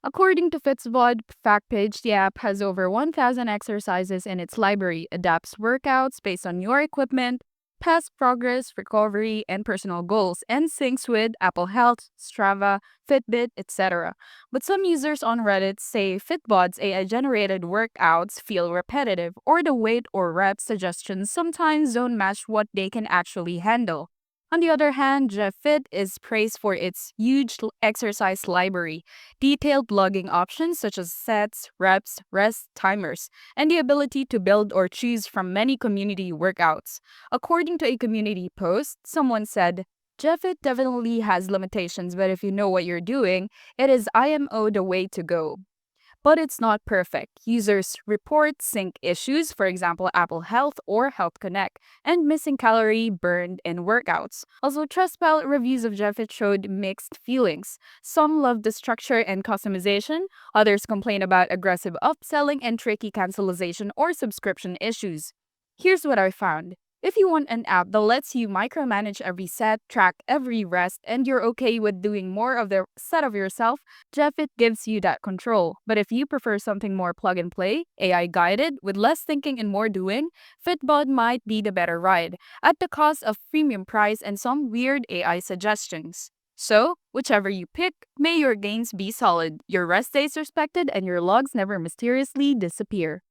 According to Fitbod fact page, the app has over 1,000 exercises in its library, adapts workouts based on your equipment, past progress, recovery, and personal goals, and syncs with Apple Health, Strava, Fitbit, etc. But some users on Reddit say Fitbod's AI-generated workouts feel repetitive, or the weight or rep suggestions sometimes don't match what they can actually handle. On the other hand, JEFIT is praised for its huge exercise library, detailed logging options such as sets, reps, rest timers, and the ability to build or choose from many community workouts. According to a community post, someone said, JEFIT definitely has limitations, but if you know what you're doing, it is IMO the way to go. But it's not perfect. Users report sync issues, for example, Apple Health or Health Connect, and missing calorie burned in workouts. Also, Trustpilot reviews of Jeffit showed mixed feelings. Some loved the structure and customization, others complain about aggressive upselling and tricky cancellation or subscription issues. Here's what I found. If you want an app that lets you micromanage every set, track every rest, and you're okay with doing more of the set of yourself, JEFIT gives you that control. But if you prefer something more plug and play, AI guided, with less thinking and more doing, Fitbod might be the better ride, at the cost of premium price and some weird AI suggestions. So, whichever you pick, may your gains be solid, your rest days respected, and your logs never mysteriously disappear.